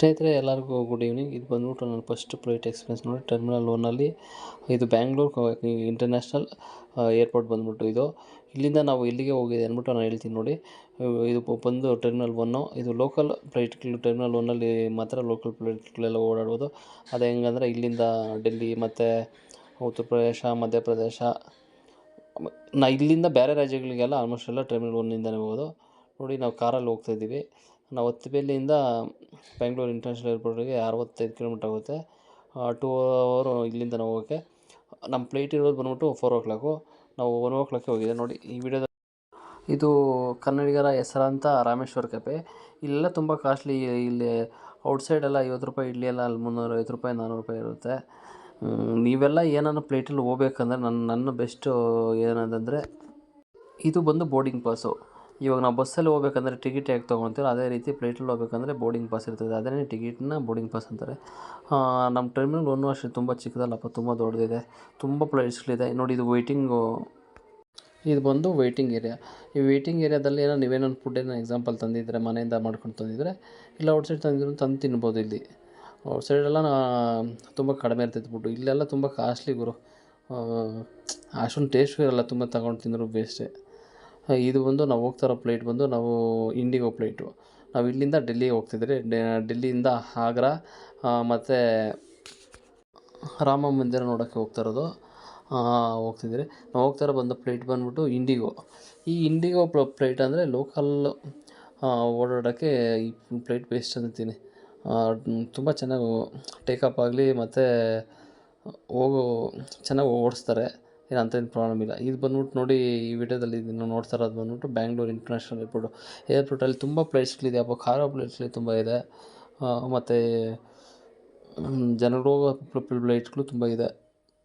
ಸ್ನೇಹಿತರೆ ಎಲ್ಲರಿಗೂ good evening. ಇದು ಬಂದ್ಬಿಟ್ಟು ನನ್ನ ಫಸ್ಟ್ ಫ್ಲೈಟ್ ಎಕ್ಸ್ಪೀರಿಯನ್ಸ್ ನೋಡಿ. ಟರ್ಮಿನಲ್ 1ಅಲ್ಲಿ ಇದು ಬ್ಯಾಂಗ್ಳೂರು ಇಂಟರ್ನ್ಯಾಷನಲ್ ಏರ್ಪೋರ್ಟ್ ಬಂದ್ಬಿಟ್ಟು ಇದು. ಇಲ್ಲಿಂದ ನಾವು ಎಲ್ಲಿಗೆ ಹೋಗಿದೆ ಅಂದ್ಬಿಟ್ಟು ನಾನು ಹೇಳ್ತೀನಿ ನೋಡಿ. ಇದು ಬಂದು ಟರ್ಮಿನಲ್ 1. ಇದು ಲೋಕಲ್ ಫ್ಲೈಟ್ಗಳು. ಟರ್ಮಿನಲ್ 1ಅಲ್ಲಿ ಮಾತ್ರ ಲೋಕಲ್ ಫ್ಲೈಟ್ಗಳೆಲ್ಲ ಓಡಾಡ್ಬೋದು. ಅದು ಹೆಂಗಂದರೆ ಇಲ್ಲಿಂದ ಡೆಲ್ಲಿ ಮತ್ತು ಉತ್ತರ ಪ್ರದೇಶ, ಮಧ್ಯಪ್ರದೇಶ, ಇಲ್ಲಿಂದ ಬೇರೆ ರಾಜ್ಯಗಳಿಗೆಲ್ಲ ಆಲ್ಮೋಸ್ಟ್ ಎಲ್ಲ ಟರ್ಮಿನಲ್ 1ಇಂದನೇ ಹೋಗೋದು. ನೋಡಿ ನಾವು ಕಾರಲ್ಲಿ ಹೋಗ್ತಾಯಿದ್ದೀವಿ. ನಾವು ಹತ್ತಿಬೆಲೆಯಿಂದ ಬ್ಯಾಂಗ್ಳೂರು ಇಂಟರ್ನ್ಯಾಷನಲ್ ಏರ್ಪೋರ್ಟಿಗೆ 65 ಕಿಲೋಮೀಟ್ರ್ ಆಗುತ್ತೆ. 2 ಅವರ್ ಇಲ್ಲಿಂದ ನಾವು ಹೋಗೋಕ್ಕೆ. ನಮ್ಮ ಫ್ಲೈಟ್ ಇರೋದು ಬಂದ್ಬಿಟ್ಟು 4 o'clock. ನಾವು 1 o'clock ಹೋಗಿದೆ ನೋಡಿ. ಈ ವಿಡಿಯೋದ ಇದು ಕನ್ನಡಿಗರ ಹೆಸರಾಂತ ರಾಮೇಶ್ವರ ಕೆಫೆ. ಇಲ್ಲೆಲ್ಲ ತುಂಬ ಕಾಸ್ಟ್ಲಿ. ಇಲ್ಲಿ ಔಟ್ಸೈಡೆಲ್ಲ 50 ರೂಪಾಯಿ ಇಡ್ಲಿ ಎಲ್ಲ ಅಲ್ಲಿ 350 ರೂಪಾಯಿ 400 ರೂಪಾಯಿ ಇರುತ್ತೆ. ನೀವೆಲ್ಲ ಏನಾನ ಫ್ಲೈಟಲ್ಲಿ ಹೋಗ್ಬೇಕಂದ್ರೆ ನನ್ನ ಬೆಸ್ಟು ಏನಂತಂದರೆ ಇದು ಬಂದು ಬೋರ್ಡಿಂಗ್ ಪಾಸು. ಇವಾಗ ನಾವು ಬಸ್ಸಲ್ಲಿ ಹೋಗ್ಬೇಕಂದ್ರೆ ಟಿಕೆಟ್ ಹೇಗೆ ತೊಗೊಳ್ತೀರೋ ಅದೇ ರೀತಿ ಫ್ಲೈಟಲ್ಲಿ ಹೋಗ್ಬೇಕಂದ್ರೆ ಬೋರ್ಡಿಂಗ್ ಪಾಸ್ ಇರ್ತದೆ. ಅದೇ ಟಿಕೆಟ್ನ ಬೋರ್ಡಿಂಗ್ ಪಾಸ್ ಅಂತಾರೆ. ನಮ್ಮ ಟರ್ಮಿನಲ್ 1 ಅಷ್ಟೇ ತುಂಬ ಚಿಕ್ಕದಲ್ಲಪ್ಪ, ತುಂಬ ದೊಡ್ಡದಿದೆ. ತುಂಬ ಪ್ಲೇಸ್ಗಳಿದೆ ನೋಡಿ. ಇದು ವೆಯ್ಟಿಂಗು. ಇದು ಬಂದು ವೆಯ್ಟಿಂಗ್ ಏರಿಯಾ. ಈ ವೆಯ್ಟಿಂಗ್ ಏರಿಯಾದಲ್ಲಿ ನೀವೇನೊಂದು ಫುಡ್ ಎಕ್ಸಾಂಪಲ್ ತಂದಿದ್ದರೆ, ಮನೆಯಿಂದ ಮಾಡ್ಕೊಂಡು ತಂದಿದ್ದರೆ, ಇಲ್ಲ ಔಟ್ಸೈಡ್ ತಂದು ತಿನ್ಬೋದು. ಇಲ್ಲಿ ಔಟ್ಸೈಡೆಲ್ಲ ತುಂಬ ಕಡಿಮೆ ಇರ್ತೈತೆ ಫುಡ್ಡು. ಇಲ್ಲೆಲ್ಲ ತುಂಬ ಕಾಸ್ಟ್ಲಿ ಗುರು. ಅಷ್ಟೊಂದು ಟೇಸ್ಟು ಇರೋಲ್ಲ. ತುಂಬ ತಗೊಂಡು ತಿಂದರೂ ವೇಸ್ಟೇ. ಇದು ಬಂದು ನಾವು ಹೋಗ್ತಾರೋ ಫ್ಲೈಟ್ ಬಂದು ನಾವು ಇಂಡಿಗೋ ಫ್ಲೈಟು. ನಾವು ಇಲ್ಲಿಂದ ಡೆಲ್ಲಿಗೆ ಹೋಗ್ತಿದ್ರಿ. ಡೆಲ್ಲಿಯಿಂದ ಆಗ್ರಾ ಮತ್ತು ರಾಮ ಮಂದಿರ ನೋಡೋಕ್ಕೆ ಹೋಗ್ತಿದ್ರಿ. ನಾವು ಹೋಗ್ತಾರೋ ಬಂದು ಫ್ಲೈಟ್ ಬಂದ್ಬಿಟ್ಟು ಇಂಡಿಗೋ. ಈ ಇಂಡಿಗೋ ಫ್ಲೈಟ್ ಅಂದರೆ ಲೋಕಲ್ ಓಡಾಡೋಕ್ಕೆ ಈ ಫ್ಲೈಟ್ ಬೆಸ್ಟ್ ಅಂತೀನಿ. ತುಂಬ ಚೆನ್ನಾಗಿ ಟೇಕಪ್ ಆಗಲಿ ಮತ್ತು ಚೆನ್ನಾಗಿ ಓಡಿಸ್ತಾರೆ. ಏನು ಪ್ರಾಬ್ಲಮ್ ಇಲ್ಲ. ಇದು ಬಂದ್ಬಿಟ್ಟು ನೋಡಿ, ಈ ವಿಡಿಯೋದಲ್ಲಿ ನೀವು ನೋಡ್ತಾ ಇರೋದು ಬಂದ್ಬಿಟ್ಟು ಬ್ಯಾಂಗ್ಳೂರು ಇಂಟರ್ನ್ಯಾಷನಲ್ ಏರ್ಪೋರ್ಟಲ್ಲಿ ತುಂಬ ಪ್ಲೇಸ್ಗಳಿದೆ. ಖಾರ ಪ್ಲೇಸ್ಗಳು ತುಂಬ ಇದೆ. ಮತ್ತು ಜನಗಳು ಹೋಗೋ ಫ್ಲೈಟ್ಗಳು ತುಂಬ ಇದೆ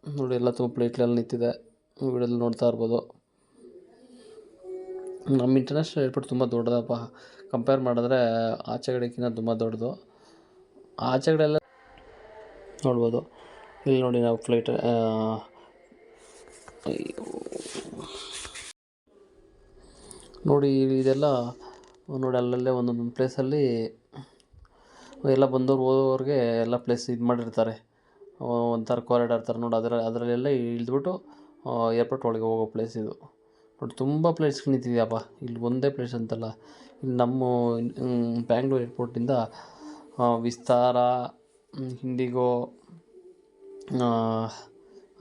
ನೋಡಿ. ಎಲ್ಲ ತುಂಬ ಫ್ಲೈಟ್ಗಳೆಲ್ಲ ನಿಂತಿದೆ. ವಿಡಿಯೋದಲ್ಲಿ ನೋಡ್ತಾ ಇರ್ಬೋದು. ನಮ್ಮ ಇಂಟರ್ನ್ಯಾಷನಲ್ ಏರ್ಪೋರ್ಟ್ ತುಂಬ ದೊಡ್ಡದಪ್ಪ. ಕಂಪೇರ್ ಮಾಡಿದ್ರೆ ಆಚೆಗಡೆಗಿಂತ ತುಂಬ ದೊಡ್ಡದು. ಆಚೆಗಡೆಲ್ಲ ನೋಡ್ಬೋದು. ಇಲ್ಲಿ ನೋಡಿ ನಾವು ಫ್ಲೈಟ್ ನೋಡಿ. ಇದೆಲ್ಲ ನೋಡಿ, ಅಲ್ಲಲ್ಲೇ ಒಂದೊಂದು ಪ್ಲೇಸಲ್ಲಿ ಎಲ್ಲ ಬಂದವ್ರು ಹೋಗೋರಿಗೆ ಎಲ್ಲ ಪ್ಲೇಸ್ ಇದು ಮಾಡಿರ್ತಾರೆ. ಒಂಥರ ಕಾರಿಡಾರ್ ಥರ ನೋಡಿ. ಅದರಲ್ಲೆಲ್ಲ ಇಳಿದ್ಬಿಟ್ಟು ಏರ್ಪೋರ್ಟ್ ಒಳಗೆ ಹೋಗೋ ಪ್ಲೇಸ್ ಇದು ನೋಡಿ. ತುಂಬ ಪ್ಲೇಸ್ಗಳು ನಿಂತಿದೆಯಪ್ಪ. ಇಲ್ಲಿ ಒಂದೇ ಪ್ಲೇಸ್ ಅಂತಲ್ಲ. ಇಲ್ಲಿ ನಮ್ಮ ಬ್ಯಾಂಗ್ಳೂರು ಏರ್ಪೋರ್ಟಿಂದ ವಿಸ್ತಾರ, ಇಂಡಿಗೋ,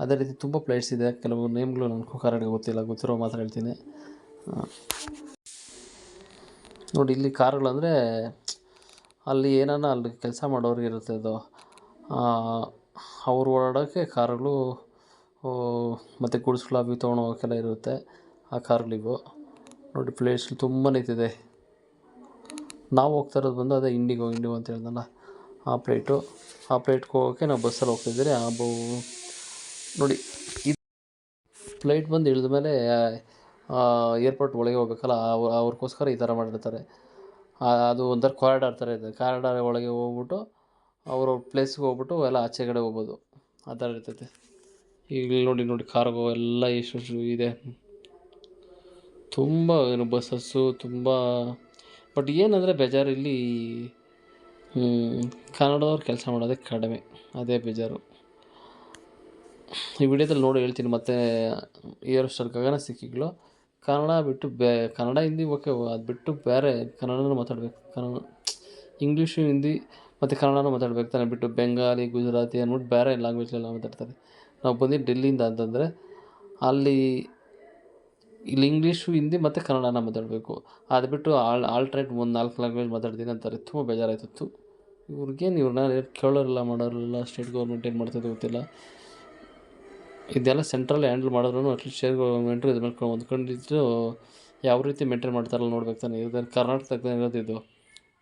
ಅದೇ ರೀತಿ ತುಂಬ ಪ್ಲೇಸ್ ಇದೆ. ಕೆಲವು ನೇಮ್ಗಳು ನನಗೂ ಕರೆಕ್ಟಾಗಿ ಗೊತ್ತಿರೋ ಮಾತ್ರ ಹೇಳ್ತೀನಿ ನೋಡಿ. ಇಲ್ಲಿ ಕಾರುಗಳಂದರೆ ಅಲ್ಲಿ ಅಲ್ಲಿ ಕೆಲಸ ಮಾಡೋರಿಗೆ ಇರುತ್ತೆ. ಅದು ಅವ್ರು ಓಡಾಡೋಕ್ಕೆ ಕಾರುಗಳು ಮತ್ತು ಗುಡ್ಸ್ಗಳು ಅವು ತೊಗೊಂಡು ಹೋಗೋಕ್ಕೆಲ್ಲ ಇರುತ್ತೆ. ಆ ಕಾರುಗಳಿವು ನೋಡಿ. ಪ್ಲೇಸ್ ತುಂಬ ನಿಂತಿದೆ. ನಾವು ಹೋಗ್ತಾ ಇರೋದು ಬಂದು ಅದೇ ಇಂಡಿಗೋ ಅಂತ ಹೇಳಿದ್ನಲ್ಲ, ಆ ಫ್ಲೈಟ್ಗೆ ಹೋಗೋಕ್ಕೆ ನಾವು ಬಸ್ಸಲ್ಲಿ ಹೋಗ್ತಾಯಿದ್ದೀರಿ. ನೋಡಿ, ಇದು ಫ್ಲೈಟ್ ಬಂದು ಇಳಿದ ಮೇಲೆ ಏರ್ಪೋರ್ಟ್ ಒಳಗೆ ಹೋಗ್ಬೇಕಲ್ಲ, ಅವ್ರಿಗೋಸ್ಕರ ಈ ಥರ ಮಾಡಿರ್ತಾರೆ. ಅದು ಒಂಥರ ಕಾರಿಡಾರ್ ಥರ ಇದೆ. ಕಾರಿಡಾರ್ ಒಳಗೆ ಹೋಗ್ಬಿಟ್ಟು ಅವ್ರ ಪ್ಲೇಸ್ಗೆ ಹೋಗ್ಬಿಟ್ಟು ಎಲ್ಲ ಆಚೆಗಡೆ ಹೋಗ್ಬೋದು. ಆ ಥರ ಇರ್ತೈತೆ. ಈಗ ನೋಡಿ ಕಾರ್ಗೋ ಎಲ್ಲ ಎಷ್ಟು ಇದೆ. ತುಂಬ ಬಸ್ಸಸ್ಸು ತುಂಬ. ಬಟ್ ಏನಂದರೆ ಬೇಜಾರು, ಇಲ್ಲಿ ಕನ್ನಡದವ್ರು ಕೆಲಸ ಮಾಡೋದೇ ಕಡಿಮೆ. ಅದೇ ಬೇಜಾರು. ಈ ವಿಡಿಯೋದಲ್ಲಿ ನೋಡಿ ಹೇಳ್ತೀನಿ. ಮತ್ತು ಏರೋಸ್ಟಾರ್ ಗಗನ ಸಿಕ್ಕಿಗಳು ಕನ್ನಡ ಬಿಟ್ಟು ಕನ್ನಡ ಹಿಂದಿ ಓಕೆ, ಅದು ಬಿಟ್ಟು ಬೇರೆ ಕನ್ನಡನೂ ಮಾತಾಡಬೇಕು. ಇಂಗ್ಲೀಷು, ಹಿಂದಿ ಮತ್ತು ಕನ್ನಡನೂ ಮಾತಾಡ್ಬೇಕು ತಾನೆ. ಬಿಟ್ಟು ಬೆಂಗಾಲಿ, ಗುಜರಾತಿ ಅಂದ್ಬಿಟ್ಟು ಬೇರೆ ಲ್ಯಾಂಗ್ವೇಜ್ಲೆಲ್ಲ ಮಾತಾಡ್ತಾರೆ. ನಾವು ಬಂದಿದ್ದು ಡೆಲ್ಲಿಯಿಂದ ಅಂತಂದರೆ ಇಲ್ಲಿ ಇಂಗ್ಲೀಷು, ಹಿಂದಿ ಮತ್ತು ಕನ್ನಡನ ಮಾತಾಡಬೇಕು. ಅದು ಬಿಟ್ಟು ಆಲ್ಟ್ರೇಟ್ 4 ಲ್ಯಾಂಗ್ವೇಜ್ ಮಾತಾಡ್ತೀನಿ ಅಂತಾರೆ. ತುಂಬ ಬೇಜಾರಾಯ್ತು. ಇವ್ರನ್ನ ಕೇಳೋರಿಲ್ಲ, ಮಾಡೋರಿಲ್ಲ. ಸ್ಟೇಟ್ ಗೌರ್ಮೆಂಟ್ ಏನು ಮಾಡ್ತದೆ ಗೊತ್ತಿಲ್ಲ. ಇದೆಲ್ಲ ಸೆಂಟ್ರಲ್ಲಿ ಹ್ಯಾಂಡಲ್ ಮಾಡಿದ್ರು ಅಟ್ಲೀಸ್ಟ್ ಸ್ಟೇಟ್ ಗೌರ್ಮೆಂಟು ಇದು ಮೇಲೆ ಹೊಂದ್ಕೊಂಡಿದ್ದು ಯಾವ ರೀತಿ ಮೇಂಟೈನ್ ಮಾಡ್ತಾರಲ್ಲ ನೋಡ್ಬೇಕು ತಾನೆ. ಇದೇನು ಕರ್ನಾಟಕದಾಗ ಇರೋದು ಇದು.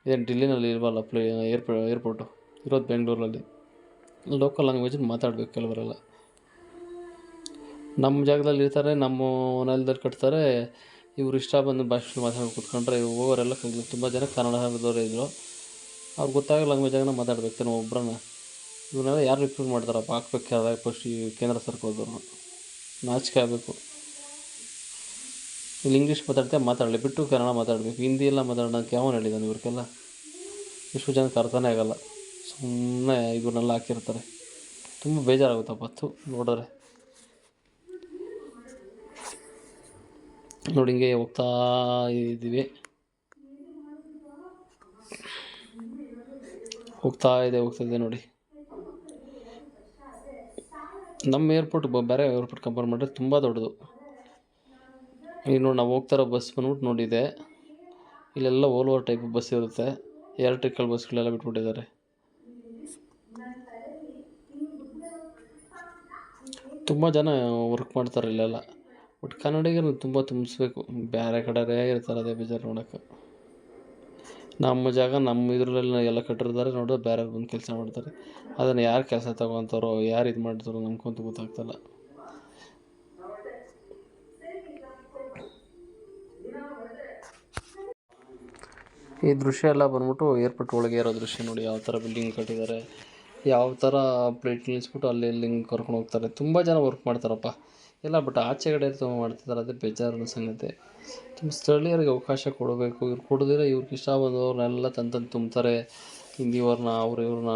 ಇದೇನು ಡೆಲ್ಲಿನಲ್ಲಿ ಇಲ್ವಲ್ಲ ಏರ್ಪೋರ್ಟು. ಇರೋದು ಬೆಂಗಳೂರಲ್ಲಿ. ಲೋಕಲ್ ಲ್ಯಾಂಗ್ವೇಜ್ ಮಾತಾಡಬೇಕು ಕೆಲವರೆಲ್ಲ. ನಮ್ಮ ಜಾಗದಲ್ಲಿ ಇರ್ತಾರೆ, ನಮ್ಮ ನೆಲದಲ್ಲಿ ಕಟ್ತಾರೆ. ಇವ್ರು ಇಷ್ಟ ಬಂದು ಭಾಷೆ ಮಾತಾಡಿ ಕೂತ್ಕೊಂಡ್ರೆ ಹೋಗೋರೆಲ್ಲ ತುಂಬ ಜನ ಕನ್ನಡದವರೇ ಇದ್ದರು. ಅವ್ರಿಗೆ ಗೊತ್ತಾಗೋ ಲ್ಯಾಂಗ್ವೇಜಾಗ ಮಾತಾಡ್ಬೇಕು ತಾನೆ ಒಬ್ಬರನ್ನ. ಇವನ್ನೆಲ್ಲ ಯಾರು ರಿಕ್ರೂಟ್ ಮಾಡ್ತಾರಪ್ಪ? ಹಾಕ್ಬೇಕಾದ್ರೆ ಫಸ್ಟ್ ಈ ಕೇಂದ್ರ ಸರ್ಕಾರದವ್ರು ನಾಚಿಕೆ ಆಗಬೇಕು. ಇಲ್ಲಿ ಇಂಗ್ಲೀಷ್ ಮಾತಾಡಲಿ, ಬಿಟ್ಟು ಕನ್ನಡ ಮಾತಾಡಬೇಕು. ಹಿಂದಿ ಎಲ್ಲ ಮಾತಾಡೋಕ್ಕೆ ಯಾವನು ಹೇಳಿದ್ದಾನೆ ಇವ್ರಿಗೆಲ್ಲ? ಎಷ್ಟು ಜನಕ್ಕೆ ಅರ್ಥನೇ ಆಗಲ್ಲ, ಸುಮ್ಮನೆ ಇವನ್ನೆಲ್ಲ ಹಾಕಿರ್ತಾರೆ. ತುಂಬ ಬೇಜಾರಾಗುತ್ತಪ್ಪ ನೋಡಿದ್ರೆ. ನೋಡಿ ಹಿಂಗೆ ಹೋಗ್ತಾ ಇದ್ದೀವಿ, ಹೋಗ್ತಾ ಇದೆ ನೋಡಿ. ನಮ್ಮ ಏರ್ಪೋರ್ಟ್ ಬೇರೆ ಏರ್ಪೋರ್ಟ್ ಕಂಪೇರ್ ಮಾಡಿದ್ರೆ ತುಂಬ ದೊಡ್ಡದು. ಈಗ ನೋಡಿ ನಾವು ಹೋಗ್ತಾರೋ ಬಸ್ ಬಂದ್ಬಿಟ್ಟು ನೋಡಿದೆ, ಇಲ್ಲೆಲ್ಲ ಓಲ್ವರ್ ಟೈಪ್ ಬಸ್ ಇರುತ್ತೆ, ಎಲೆಕ್ಟ್ರಿಕಲ್ ಬಸ್ಗಳೆಲ್ಲ ಬಿಟ್ಬಿಟ್ಟಿದ್ದಾರೆ. ತುಂಬ ಜನ ವರ್ಕ್ ಮಾಡ್ತಾರೆ ಇಲ್ಲೆಲ್ಲ, ಬಟ್ ಕನ್ನಡಿಗರು ತುಂಬ ತುಂಬಿಸ್ಬೇಕು. ಬೇರೆ ಕಡೆ ಇರ್ತಾರೆ, ಅದೇ ಬೇಜಾರು ನೋಡೋಕ್ಕೆ. ನಮ್ಮ ಜಾಗ ನಮ್ಮ ಇದರಲ್ಲೆಲ್ಲ ಎಲ್ಲ ಕಟ್ಟಿರ್ತಾರೆ, ನೋಡಿದ್ರೆ ಬೇರೆ ಬಂದು ಕೆಲಸ ಮಾಡ್ತಾರೆ. ಅದನ್ನು ಯಾರು ಕೆಲಸ ತಗೊತಾರೋ, ಯಾರು ಇದು ಮಾಡ್ತಾರೋ ನಮ್ಗಂತೂ ಗೊತ್ತಾಗ್ತಲ್ಲ. ಈ ದೃಶ್ಯ ಎಲ್ಲ ಬಂದ್ಬಿಟ್ಟು ಏರ್ಪೋರ್ಟ್ ಒಳಗೆ ಇರೋ ದೃಶ್ಯ ನೋಡಿ, ಯಾವ ಥರ ಬಿಲ್ಡಿಂಗ್ ಕಟ್ಟಿದ್ದಾರೆ, ಯಾವ ಥರ ಪ್ಲೇಟ್ ನಿಲ್ಲಿಸ್ಬಿಟ್ಟು ಅಲ್ಲಿ ಹಿಂಗೆ ಕರ್ಕೊಂಡು ಹೋಗ್ತಾರೆ. ತುಂಬ ಜನ ವರ್ಕ್ ಮಾಡ್ತಾರಪ್ಪ ಎಲ್ಲ, ಬಟ್ ಆಚೆಗಡೆ ಮಾಡ್ತಿದ್ದಾರೆ, ಅದೇ ಬೇಜಾರಿನ ಸಂಗತಿ. ತುಂಬ ಸ್ಥಳೀಯರಿಗೆ ಅವಕಾಶ ಕೊಡಬೇಕು. ಇವ್ರು ಕೊಡದಿರ ಇವ್ರಿಗೆ ಇಷ್ಟ ಬಂದವ್ರನ್ನೆಲ್ಲ ತಂದು ತುಂಬ್ತಾರೆ, ಹಿಂದಿಯವ್ರನ್ನ ಇವ್ರನ್ನ.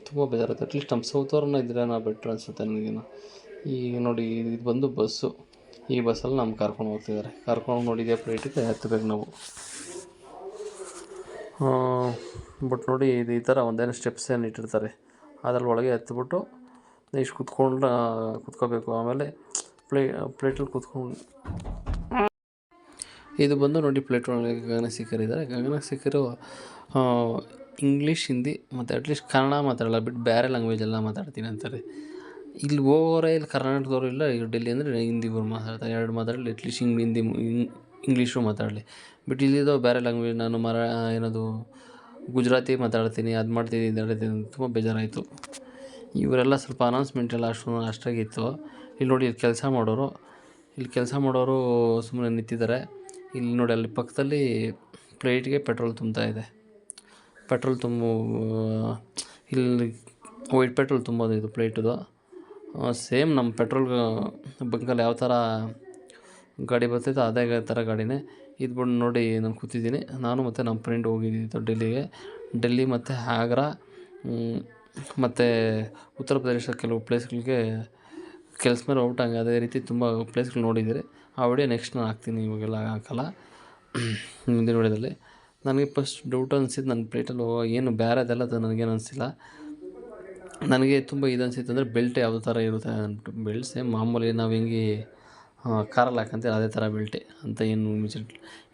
ತುಂಬ ಬೇಜಾರುತ್ತೆ. ಅಟ್ಲೀಸ್ಟ್ ನಮ್ಮ ಸೌತವ್ರನ್ನ ಇದ್ದರೆ ನಾ ಬೆಟ್ರ್ ಅನಿಸುತ್ತೆ ನನಗೇನು. ಈಗ ನೋಡಿ ಇದು ಬಂದು ಬಸ್ಸು, ಈ ಬಸ್ಸಲ್ಲಿ ನಮ್ಗೆ ಕರ್ಕೊಂಡು ಹೋಗ್ತಿದ್ದಾರೆ. ಕರ್ಕೊಂಡು ನೋಡಿದ್ಯಾ ಪ್ಲೇಟಿಗೆ ಹತ್ತಬೇಕು ನಾವು. ಬಟ್ ನೋಡಿ ಇದು ಈ ಥರ ಒಂದೇನೋ ಸ್ಟೆಪ್ಸ್ ಏನು ಇಟ್ಟಿರ್ತಾರೆ, ಅದ್ರಲ್ಲಿ ಒಳಗೆ ಹತ್ಬಿಟ್ಟು ಇಷ್ಟು ಕುತ್ಕೋಬೇಕು. ಆಮೇಲೆ ಪ್ಲೇಟಲ್ಲಿ ಕುತ್ಕೊಂಡು ಇದು ಬಂದು ನೋಡಿ ಪ್ಲೇಟ್ ಒಳಗೆ ಗಗನ ಸಿಕ್ಕರಿದ್ದಾರೆ. ಗಗನ ಸಿಕ್ಕರು ಇಂಗ್ಲೀಷ್, ಹಿಂದಿ ಮತ್ತು ಅಟ್ಲೀಸ್ಟ್ ಕನ್ನಡ ಮಾತಾಡಲ್ಲ, ಬಿಟ್ಟು ಬೇರೆ ಲ್ಯಾಂಗ್ವೇಜೆಲ್ಲ ಮಾತಾಡ್ತೀನಿ ಅಂತಾರೆ. ಇಲ್ಲಿ ಹೋಗೋರೆ ಇಲ್ಲಿ ಕರ್ನಾಟಕದವರು ಇಲ್ಲ, ಈಗ ಡೆಲ್ಲಿ ಅಂದರೆ ಹಿಂದಿ ಮಾತಾಡ್ತಾರೆ, ಎರಡು ಮಾತಾಡಲಿ, ಅಟ್ಲೀಸ್ಟ್ ಇಂಗ್ಲೀಷು ಮಾತಾಡಲಿ. ಬಟ್ ಇಲ್ಲಿದ್ದು ಬೇರೆ ಲ್ಯಾಂಗ್ವೇಜ್, ನಾನು ಏನದು ಗುಜರಾತಿ ಮಾತಾಡ್ತೀನಿ, ಅದು ಮಾಡ್ತೀನಿ, ಇದು ಮಾಡ್ತೀನಿ, ತುಂಬ ಬೇಜಾರಾಯಿತು. ಇವರೆಲ್ಲ ಸ್ವಲ್ಪ ಅನೌನ್ಸ್ಮೆಂಟ್ ಎಲ್ಲ ಅಷ್ಟಾಗಿತ್ತು. ಇಲ್ಲಿ ನೋಡಿ ಇಲ್ಲಿ ಕೆಲಸ ಮಾಡೋರು ಸುಮ್ಮನೆ ನಿಂತಿದ್ದಾರೆ. ಇಲ್ಲಿ ನೋಡಿ ಅಲ್ಲಿ ಪಕ್ಕದಲ್ಲಿ ಪ್ಲೇಟ್ಗೆ ಪೆಟ್ರೋಲ್ ತುಂಬ್ತಾ ಇದೆ. ಪೆಟ್ರೋಲ್ ಇಲ್ಲಿ ವೈಟ್ ಪೆಟ್ರೋಲ್ ತುಂಬೋದು, ಇದು ಪ್ಲೇಟದು ಸೇಮ್ ನಮ್ಮ ಪೆಟ್ರೋಲ್ ಬಂಕಲ್ಲಿ ಯಾವ ಥರ ಗಾಡಿ ಬರ್ತೈತೆ ಅದೇ ಥರ ಗಾಡಿನೇ ಇದು. ಬಂದು ನೋಡಿ ನಾನು ಕೂತಿದ್ದೀನಿ, ನಾನು ಮತ್ತು ನಮ್ಮ ಫ್ರೆಂಡ್ ಹೋಗಿದ್ದಿದ್ದು ಡೆಲ್ಲಿ ಮತ್ತು ಆಗ್ರಾ ಮತ್ತು ಉತ್ತರ ಪ್ರದೇಶ ಕೆಲವು ಪ್ಲೇಸ್ಗಳಿಗೆ ಕೆಲಸ ಮೇಲೆ ಹೋಗ್ಬಿಟ್ಟಂಗೆ. ಅದೇ ರೀತಿ ತುಂಬ ಪ್ಲೇಸ್ಗಳು ನೋಡಿದ್ದೀರಿ. ಆ ವಿಡಿಯೋ ನೆಕ್ಸ್ಟ್ ನಾನು ಹಾಕ್ತೀನಿ, ಇವಾಗೆಲ್ಲ ಹಾಕಲ್ಲ, ಮುಂದಿನ ವಿಡಿಯೋದಲ್ಲಿ. ನನಗೆ ಫಸ್ಟ್ ಡೌಟ್ ಅನಿಸಿದ್ದು ನನ್ನ ಪ್ಲೇಟಲ್ಲಿ ಏನು ಬೇರೆದೆಲ್ಲ ನನಗೇನು ಅನಿಸಿಲ್ಲ. ನನಗೆ ತುಂಬ ಇದು ಅನಿಸಿತ್ತು ಅಂದರೆ ಬೆಲ್ಟ್ ಯಾವ ಥರ ಇರುತ್ತೆ ಅಂದ್ಬಿಟ್ಟು. ಬೆಲ್ಟ್ ಸೇಮ್ ಮಾಮೂಲಿ ನಾವು ಹೆಂಗೆ ಕಾರಲ್ಲಿ ಹಾಕಂತೀವಿ ಅದೇ ಥರ ಬೆಲ್ಟೆ ಅಂತ ಏನು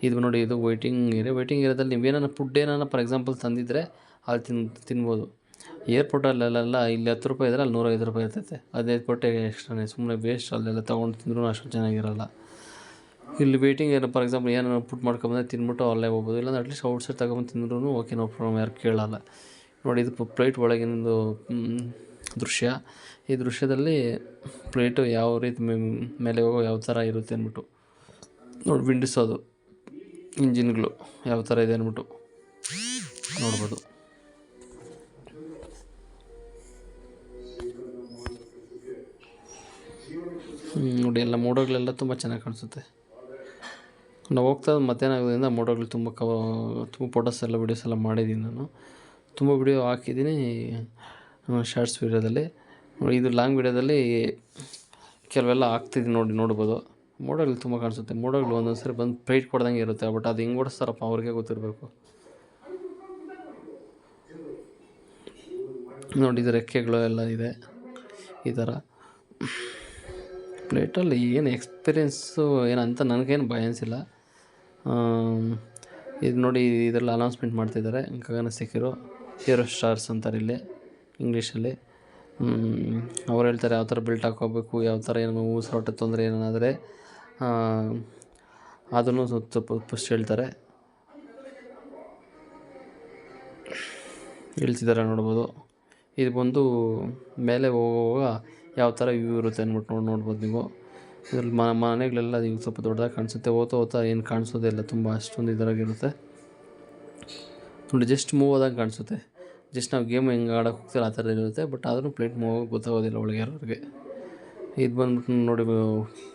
ಇದು ನೋಡಿ. ಇದು ವೇಟಿಂಗ್ ಏರಿಯಾದಲ್ಲಿ ನೀವೇನಾರ ಫುಡ್ ಫಾರ್ ಎಕ್ಸಾಂಪಲ್ ತಂದಿದ್ದರೆ ಅಲ್ಲಿ ತಿನ್ಬೋದು. ಏರ್ಪೋರ್ಟಲ್ಲೆಲ್ಲ ಇಲ್ಲಿ 10 ರೂಪಾಯಿ ಇದ್ದರೆ ಅಲ್ಲಿ 105 ರೂಪಾಯಿ ಇರ್ತೈತೆ. 15 ಕೊಟ್ಟೆ ಎಕ್ಸ್ಟ್ರಾನೇ, ಸುಮ್ಮನೆ ವೇಸ್ಟ್. ಅಲ್ಲೆಲ್ಲ ತೊಗೊಂಡು ತಿಂದ್ರೂ ಅಷ್ಟು ಚೆನ್ನಾಗಿರಲ್ಲ. ಇಲ್ಲಿ ವೇಟಿಂಗ್ ಫಾರ್ ಎಕ್ಸಾಂಪಲ್ ಏನಾರು ಫುಡ್ ಮಾಡ್ಕೊಂಬಂದ್ರೆ ತಿಂದ್ಬಿಟ್ಟು ಅಲ್ಲೇ ಹೋಗ್ಬೋದು. ಇಲ್ಲಾಂದ್ರೆ ಅಟ್ಲೀಸ್ಟ್ ಔಟ್ಸೈಡ್ ತಗೊಂಡು ತಿಂದ್ರೂ ಓಕೆ, ನೋ ಪ್ರಾಬ್ಲಮ್, ಯಾರು ಕೇಳಲ್ಲ. ನೋಡಿ ಇದು ಪ್ಲೇಟ್ ಒಳಗಿನದು ದೃಶ್ಯ. ಈ ದೃಶ್ಯದಲ್ಲಿ ಪ್ಲೇಟು ಯಾವ ರೀತಿ ಮೇಲೆ ಹೋಗೋ ಯಾವ ಥರ ಇರುತ್ತೆ ಅಂದ್ಬಿಟ್ಟು ನೋಡಿ, ವಿಂಡಿಸೋದು ಇಂಜಿನ್ಗಳು ಯಾವ ಥರ ಇದೆ ಅಂದ್ಬಿಟ್ಟು ನೋಡ್ಬೋದು. ನೋಡಿ ಎಲ್ಲ ಮೋಡಗಳೆಲ್ಲ ತುಂಬ ಚೆನ್ನಾಗಿ ಕಾಣಿಸುತ್ತೆ. ನಾವು ಹೋಗ್ತಾ ಮಧ್ಯಾಹ್ನ ಆಗೋದ್ರಿಂದ ಮೋಡಗಳು ತುಂಬ ಫೋಟೋಸ್ ಎಲ್ಲ ವೀಡಿಯೋಸ್ ಎಲ್ಲ ಮಾಡಿದ್ದೀನಿ. ನಾನು ತುಂಬ ವಿಡಿಯೋ ಹಾಕಿದ್ದೀನಿ ಶಾರ್ಟ್ಸ್ ವೀಡಿಯೋದಲ್ಲಿ. ಇದು ಲಾಂಗ್ ವೀಡಿಯೋದಲ್ಲಿ ಕೆಲವೆಲ್ಲ ಹಾಕ್ತಿದ್ದೀನಿ ನೋಡ್ಬೋದು. ಮೋಡಗಳು ತುಂಬ ಕಾಣಿಸುತ್ತೆ. ಮೋಡಗಳು ಒಂದೊಂದು ಸರಿ ಬಂದು ಫ್ಲೈಟ್ ಕೊಡ್ದಂಗೆ ಇರುತ್ತೆ, ಬಟ್ ಅದು ಹೆಂಗೆ ಓಡಿಸ್ತಾರಪ್ಪ ಅವ್ರಿಗೆ ಗೊತ್ತಿರಬೇಕು. ನೋಡಿ ಇದು ರೆಕ್ಕೆಗಳು ಎಲ್ಲ ಇದೆ. ಈ ಥರ ಪ್ಲೇಟಲ್ಲಿ ಏನು ಎಕ್ಸ್ಪೀರಿಯೆನ್ಸು ಏನಂತ ನನಗೇನು ಭಯ ಅನಿಸಿಲ್ಲ. ಇದು ನೋಡಿ ಇದರಲ್ಲಿ ಅನೌನ್ಸ್ಮೆಂಟ್ ಮಾಡ್ತಿದ್ದಾರೆ, ಗಗನ ಸಿಕ್ಕಿರೋ ಏರೋ ಸ್ಟಾರ್ಸ್ ಅಂತಾರೆ ಇಲ್ಲಿ ಇಂಗ್ಲೀಷಲ್ಲಿ. ಅವ್ರು ಹೇಳ್ತಾರೆ ಯಾವ ಥರ ಬೆಲ್ಟ್ ಹಾಕ್ಕೋಬೇಕು, ಯಾವ ಥರ ಏನೋ ಉಸಿರಾಟ ತೊಂದರೆ ಏನಾದರೆ ಅದನ್ನು ಫಸ್ಟ್ ಹೇಳ್ತಿದ್ದಾರೆ ನೋಡ್ಬೋದು. ಇದು ಬಂದು ಮೇಲೆ ಹೋಗುವಾಗ ಯಾವ ಥರ ವ್ಯೂ ಇರುತ್ತೆ ಅಂದ್ಬಿಟ್ಟು ನೋಡ್ಬೋದು ನೀವು. ಇದ್ರಲ್ಲಿ ಮನೆಗಳೆಲ್ಲ ಈಗ ಸ್ವಲ್ಪ ದೊಡ್ಡದಾಗಿ ಕಾಣಿಸುತ್ತೆ. ಓದ್ತಾ ಏನು ಕಾಣಿಸೋದೇ ಇಲ್ಲ, ತುಂಬ ಅಷ್ಟೊಂದು ಇದರಾಗಿರುತ್ತೆ ನೋಡಿ. ಜಸ್ಟ್ ಮೂವ್ ಆದಾಗ ಕಾಣಿಸುತ್ತೆ, ಜಸ್ಟ್ ನಾವು ಗೇಮ್ ಹೆಂಗೆ ಆಡೋಕೆ ಹೋಗ್ತೀರ ಆ ಥರ ಇರುತ್ತೆ. ಬಟ್ ಆದರೂ ಪ್ಲೇಟ್ ಮೂವ್ ಗೊತ್ತಾಗೋದಿಲ್ಲ ಒಳಗೆ ಇರೋರಿಗೆ. ಇದು ಬಂದ್ಬಿಟ್ಟು ನೋಡಿ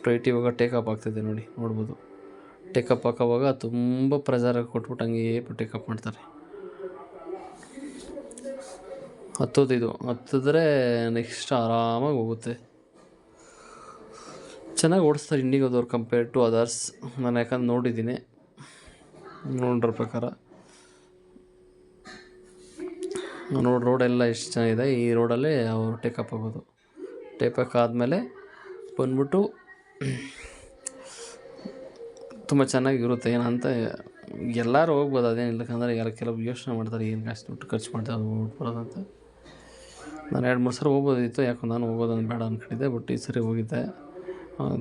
ಫ್ಲೈಟ್ ಇವಾಗ ಟೇಕಪ್ ಆಗ್ತಿದೆ ನೋಡ್ಬೋದು. ಟೇಕಪ್ ಹಾಕೋವಾಗ ತುಂಬ ಪ್ರೆಜರ್ ಕೊಟ್ಬಿಟ್ಟು ಹಂಗೆ ಟೇಕಪ್ ಮಾಡ್ತಾರೆ. ಹತ್ತೋದಿದು ಹತ್ತಿದ್ರೆ ನೆಕ್ಸ್ಟ್ ಆರಾಮಾಗಿ ಹೋಗುತ್ತೆ. ಚೆನ್ನಾಗಿ ಓಡಿಸ್ತಾರೆ ಇಂಡಿಗೋದವ್ರು ಕಂಪೇರ್ ಟು ಅದರ್ಸ್. ನಾನು ಯಾಕಂದ್ರೆ ನೋಡಿದ್ದೀನಿ, ನೋಡಿರೋ ಪ್ರಕಾರ ರೋಡೆಲ್ಲ ಎಷ್ಟು ಚೆನ್ನಾಗಿದೆ. ಈ ರೋಡಲ್ಲೇ ಅವರು ಟೇಕಪ್ ಆಗೋದು. ಟೇಕಪ್ ಆದಮೇಲೆ ಬಂದ್ಬಿಟ್ಟು ತುಂಬ ಚೆನ್ನಾಗಿರುತ್ತೆ. ಏನಂತ ಎಲ್ಲರೂ ಹೋಗ್ಬೋದು, ಅದೇನಿಲ್ಲ. ಯಾಕಂದರೆ ಕೆಲವು ಯೋಚನೆ ಮಾಡ್ತಾರೆ, ಏನು ಅಷ್ಟು ದುಡ್ಡು ಖರ್ಚು ಮಾಡ್ತಾರೆ ಬರೋದಂತ. ನಾನು 2-3 ಸಲ ಹೋಗ್ಬೋದಿತ್ತು, ಯಾಕೋ ನಾನು ಹೋಗೋದನ್ನು ಬೇಡ ಅಂದ್ಕೊಂಡಿದ್ದೆ. ಬಟ್ ಈ ಸರಿ ಹೋಗಿದ್ದೆ,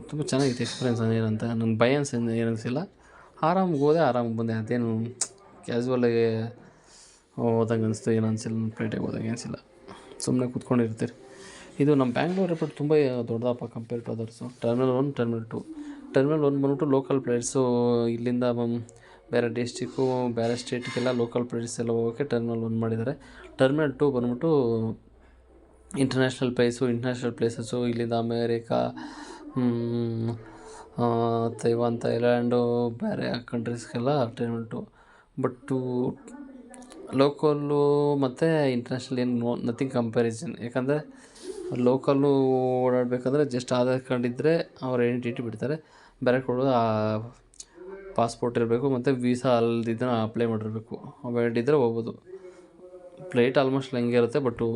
ತುಂಬ ಚೆನ್ನಾಗಿತ್ತು ಎಕ್ಸ್ಪೀರಿಯೆನ್ಸ್. ಏನಂತ ನನಗೆ ಭಯ ಏನು ಅನಿಸಿಲ್ಲ. ಆರಾಮಾಗಿ ಹೋದೆ, ಆರಾಮಾಗಿ ಬಂದೆ. ಅದೇನು ಕ್ಯಾಸುವಲಾಗಿ ಹೋದಂಗೆ ಅನಿಸ್ತು, ಏನು ಅನಿಸಿಲ್ಲ. ನನ್ನ ಫ್ಲೈಟಿಗೆ ಹೋದಾಗ ಅನಿಸಿಲ್ಲ, ಸುಮ್ಮನೆ ಕೂತ್ಕೊಂಡಿರ್ತೀರಿ. ಇದು ನಮ್ಮ ಬ್ಯಾಂಗ್ಳೂರ್ ಏರ್ಪೋರ್ಟ್ ತುಂಬ ದೊಡ್ಡದಪ್ಪ compare to others. Terminal 1, terminal 2. Terminal 1 ಬಂದ್ಬಿಟ್ಟು ಲೋಕಲ್ ಪ್ಲೇಯರ್ಸು, ಇಲ್ಲಿಂದ ಬೇರೆ ಡಿಸ್ಟಿಕ್ಕು, ಬೇರೆ ಸ್ಟೇಟಿಗೆಲ್ಲ ಲೋಕಲ್ ಪ್ಲೇಯರ್ಸ್ ಎಲ್ಲ ಹೋಗೋಕ್ಕೆ ಟರ್ಮಿನಲ್ 1 ಮಾಡಿದ್ದಾರೆ. ಟರ್ಮಿನಲ್ 2 ಬಂದ್ಬಿಟ್ಟು ಇಂಟರ್ನ್ಯಾಷನಲ್ ಪ್ಲೇಸಸ್ಸು, ಇಲ್ಲಿಂದ ಅಮೇರಿಕಾ, ತೈವಾನ್, ಥೈಲ್ಯಾಂಡು, ಬೇರೆ ಕಂಟ್ರೀಸ್ಗೆಲ್ಲ ಟರ್ಮಿನಲ್ 2. ಬಟ್ಟು ಲೋಕಲ್ಲು ಮತ್ತು ಇಂಟರ್ನ್ಯಾಷನಲ್ ಏನು ನಥಿಂಗ್ ಕಂಪ್ಯಾರಿಸನ್. ಯಾಕಂದರೆ ಲೋಕಲ್ಲು ಓಡಾಡಬೇಕಂದ್ರೆ ಜಸ್ಟ್ ಆಧಾರ್ ಕಾರ್ಡ್ ಇದ್ದರೆ ಅವ್ರು ಐಡೆಂಟಿಟಿ ಬಿಡ್ತಾರೆ. ಬೇರೆ ಕೊಡೋದು ಪಾಸ್ಪೋರ್ಟ್ ಇರಬೇಕು ಮತ್ತು ವೀಸಾ ಅಲ್ದಿದ್ದನ್ನು ಅಪ್ಲೈ ಮಾಡಿರಬೇಕು. ಅವೆರಡಿದ್ದರೆ ಹೋಗ್ಬೋದು. ಫ್ಲೈಟ್ ಆಲ್ಮೋಸ್ಟ್ ಹಂಗೆ ಇರುತ್ತೆ. ಬಟ್ಟು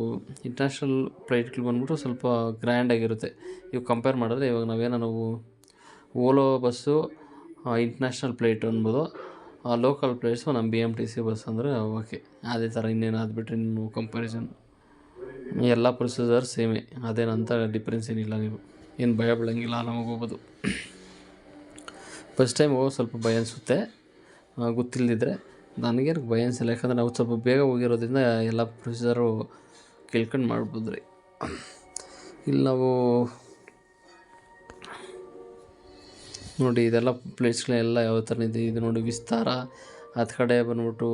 ಇಂಟರ್ನ್ಯಾಷನಲ್ ಫ್ಲೈಟ್ಗಳು ಬಂದ್ಬಿಟ್ಟು ಸ್ವಲ್ಪ ಗ್ರ್ಯಾಂಡಾಗಿರುತ್ತೆ. ಇವು ಕಂಪೇರ್ ಮಾಡಿದ್ರೆ, ಇವಾಗ ನಾವು ಓಲೋ ಬಸ್ಸು ಇಂಟರ್ನ್ಯಾಷನಲ್ ಫ್ಲೈಟ್ ಅನ್ಬೋದು. ಲೋಕಲ್ ಪ್ಲೇಸು ನಮ್ಮ BMTC ಬಸ್ ಅಂದರೆ ಓಕೆ. ಅದೇ ಥರ ಇನ್ನೇನು ಬಿಟ್ಟರೆ ಇನ್ನೂ ಕಂಪ್ಯಾರಿಸನ್ ಎಲ್ಲ ಪ್ರೊಸೀಜರ್ ಸೇಮೇ. ಅದೇನಂತ ಡಿಫ್ರೆನ್ಸ್ ಏನಿಲ್ಲ. ನೀವು ಏನು ಭಯ ಬೀಳಂಗಿಲ್ಲ, ಆರಾಮಾಗಿ ಹೋಗ್ಬೋದು. ಫಸ್ಟ್ ಟೈಮ್ ಹೋಗೋದು ಸ್ವಲ್ಪ ಭಯ ಅನಿಸುತ್ತೆ, ಗೊತ್ತಿಲ್ಲದಿದ್ದರೆ. ನನಗೇನು ಭಯ ಅನಿಸಿಲ್ಲ, ಯಾಕಂದರೆ ನಾವು ಸ್ವಲ್ಪ ಬೇಗ ಹೋಗಿರೋದ್ರಿಂದ ಎಲ್ಲ ಪ್ರೊಸೀಜರು ಕೇಳ್ಕೊಂಡು ಮಾಡ್ಬೋದು ರೀ. ಇಲ್ಲಿ ನಾವು ನೋಡಿ, ಇದೆಲ್ಲ ಪ್ಲೇಸ್ಗಳೆಲ್ಲ ಯಾವ ಥರ ಇದೆ. ಇದು ನೋಡಿ ವಿಸ್ತಾರ, ಅದು ಕಡೆ ಬಂದ್ಬಿಟ್ಟು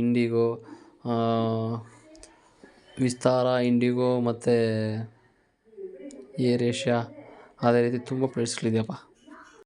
ಇಂಡಿಗೋ, ವಿಸ್ತಾರ, ಇಂಡಿಗೋ ಮತ್ತು ಏರ್ ಏಷ್ಯಾ, ಅದೇ ರೀತಿ ತುಂಬ ಪ್ಲೇಸ್ಗಳಿದೆಯಪ್ಪ.